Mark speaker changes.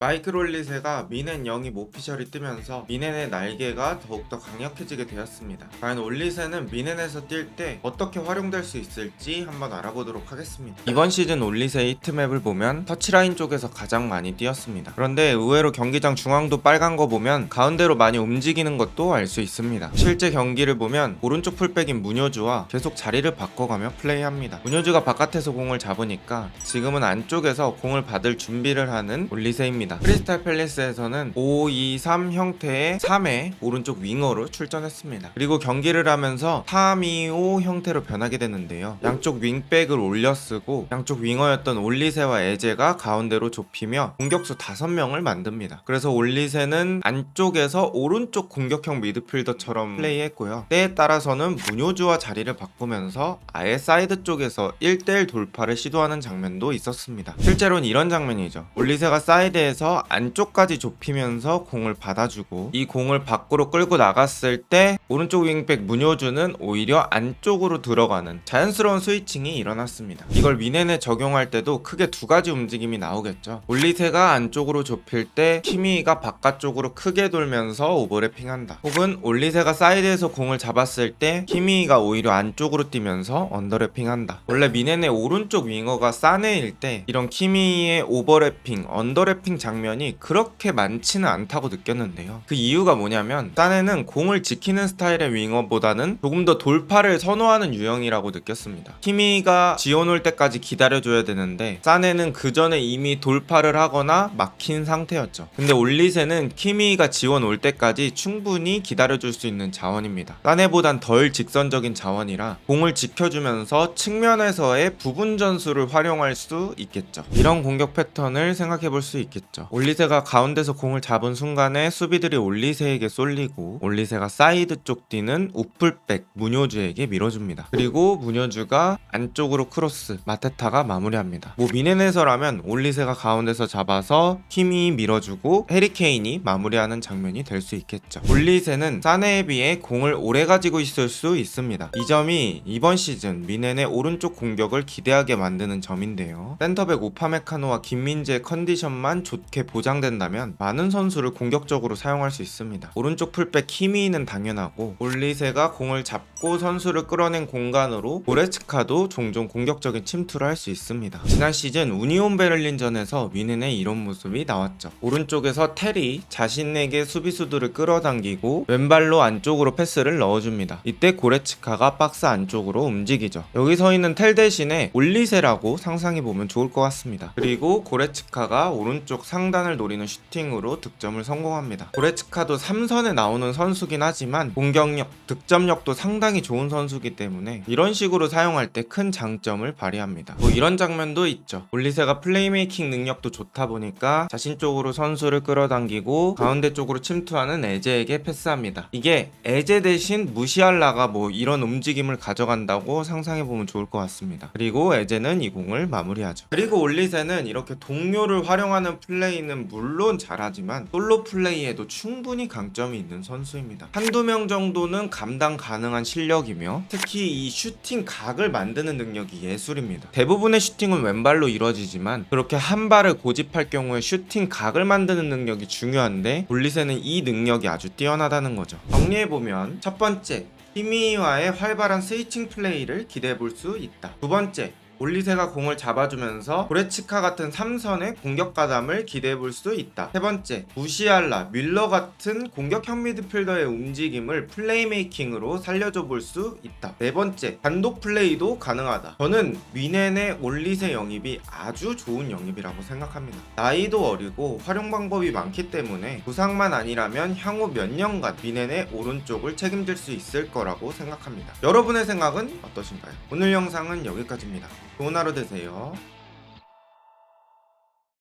Speaker 1: 마이크롤리세가 미넨 영입 오피셜이 뜨면서 미넨의 날개가 더욱더 강력해지게 되었습니다. 과연 올리세는 미넨에서 뛸 때 어떻게 활용될 수 있을지 한번 알아보도록 하겠습니다. 이번 시즌 올리세의 히트맵을 보면 터치라인 쪽에서 가장 많이 뛰었습니다. 그런데 의외로 경기장 중앙도 빨간 거 보면 가운데로 많이 움직이는 것도 알 수 있습니다. 실제 경기를 보면 오른쪽 풀백인 문효주와 계속 자리를 바꿔가며 플레이합니다. 문효주가 바깥에서 공을 잡으니까 지금은 안쪽에서 공을 받을 준비를 하는 올리세입니다. 크리스탈 팰리스에서는 5-2-3 형태의 3의 오른쪽 윙어로 출전했습니다. 그리고 경기를 하면서 3-2-5 형태로 변하게 되는데요. 양쪽 윙백을 올려쓰고 양쪽 윙어였던 올리세와 에제가 가운데로 좁히며 공격수 5명을 만듭니다. 그래서 올리세는 안쪽에서 오른쪽 공격형 미드필더처럼 플레이했고요. 때에 따라서는 문효주와 자리를 바꾸면서 아예 사이드 쪽에서 1대1 돌파를 시도하는 장면도 있었습니다. 실제로는 이런 장면이죠. 올리세가 사이드에서 안쪽까지 좁히면서 공을 받아주고 이 공을 밖으로 끌고 나갔을 때 오른쪽 윙백 문효주는 오히려 안쪽으로 들어가는 자연스러운 스위칭이 일어났습니다. 이걸 미넨에 적용할 때도 크게 두 가지 움직임이 나오겠죠. 올리세가 안쪽으로 좁힐 때 키미가 바깥쪽으로 크게 돌면서 오버래핑한다. 혹은 올리세가 사이드에서 공을 잡았을 때 키미가 오히려 안쪽으로 뛰면서 언더래핑한다. 원래 미넨의 오른쪽 윙어가 사네일 때 이런 키미의 오버래핑, 언더래핑 장면이 그렇게 많지는 않다고 느꼈는데요. 그 이유가 뭐냐면 사네는 공을 지키는 스타일의 윙어보다는 조금 더 돌파를 선호하는 유형이라고 느꼈습니다. 키미가 지어놓을 때까지 기다려줘야 되는데 사네는 그 전에 이미 돌파를 하거나 막힌 상태였죠. 근데 올리세는 키미가 지워놓을 때까지 충분히 기다려줄 수 있는 자원입니다. 사네보단 덜 직선적인 자원이라 공을 지켜주면서 측면에서의 부분 전술을 활용할 수 있겠죠. 이런 공격 패턴을 생각해볼 수 있겠죠. 올리세가 가운데서 공을 잡은 순간에 수비들이 올리세에게 쏠리고 올리세가 사이드 쪽 뛰는 우풀백 문효주에게 밀어줍니다. 그리고 문효주가 안쪽으로 크로스, 마테타가 마무리합니다. 미넨에서라면 올리세가 가운데서 잡아서 키미 밀어주고 해리케인이 마무리하는 장면이 될 수 있겠죠. 올리세는 사네에 비해 공을 오래 가지고 있을 수 있습니다. 이 점이 이번 시즌 미넨의 오른쪽 공격을 기대하게 만드는 점인데요. 센터백 우파메카노와 김민재의 컨디션만 좋게 보장된다면 많은 선수를 공격적으로 사용할 수 있습니다. 오른쪽 풀백 키미는 당연하고 올리세가 공을 잡고 선수를 끌어낸 공간으로 고레츠카도 종종 공격적인 침투를 할 수 있습니다. 지난 시즌 우니온 베를린전에서 미넨의 이런 모습이 나왔죠. 오른쪽에서 테리 자신에게 수비수들을 끌어당기고 왼발로 안쪽으로 패스를 넣어줍니다. 이때 고레츠카가 박스 안쪽으로 움직이죠. 여기 서 있는 텔 대신에 올리세라고 상상해보면 좋을 것 같습니다. 그리고 고레츠카가 오른쪽 상단을 노리는 슈팅으로 득점을 성공합니다. 고레츠카도 3선에 나오는 선수긴 하지만 공격력, 득점력도 상당히 좋은 선수이기 때문에 이런 식으로 사용할 때 큰 장점을 발휘합니다. 이런 장면도 있죠. 올리세가 플레이메이킹 능력도 좋다 보니까 자신 쪽으로 선수를 끌어당기고 가운데 쪽으로 침투하는 에제에게 패스합니다. 이게 에제 대신 무시알라가 이런 움직임을 가져간다고 상상해보면 좋을 것 같습니다. 그리고 에제는 이 공을 마무리하죠. 그리고 올리세는 이렇게 동료를 활용하는 플레이는 물론 잘하지만 솔로 플레이에도 충분히 강점이 있는 선수입니다. 한두 명 정도는 감당 가능한 실력이며 특히 이 슈팅 각을 만드는 능력이 예술입니다. 대부분의 슈팅은 왼발로 이루어지지만 그렇게 한 발을 고집할 경우에 슈팅 각을 만드는 능력이 중요한데 올리세는 이 능력이 아주 뛰어나다는 거죠. 정리해보면 첫 번째, 키미와의 활발한 스위칭 플레이를 기대해볼 수 있다. 두 번째, 올리세가 공을 잡아주면서 고레츠카 같은 3선의 공격 가담을 기대해볼 수 있다. 세 번째, 무시알라, 밀러 같은 공격형 미드필더의 움직임을 플레이메이킹으로 살려줘 볼 수 있다. 네 번째, 단독 플레이도 가능하다. 저는 미넨의 올리세 영입이 아주 좋은 영입이라고 생각합니다. 나이도 어리고 활용 방법이 많기 때문에 부상만 아니라면 향후 몇 년간 미넨의 오른쪽을 책임질 수 있을 거라고 생각합니다. 여러분의 생각은 어떠신가요? 오늘 영상은 여기까지입니다. 좋은 하루 되세요.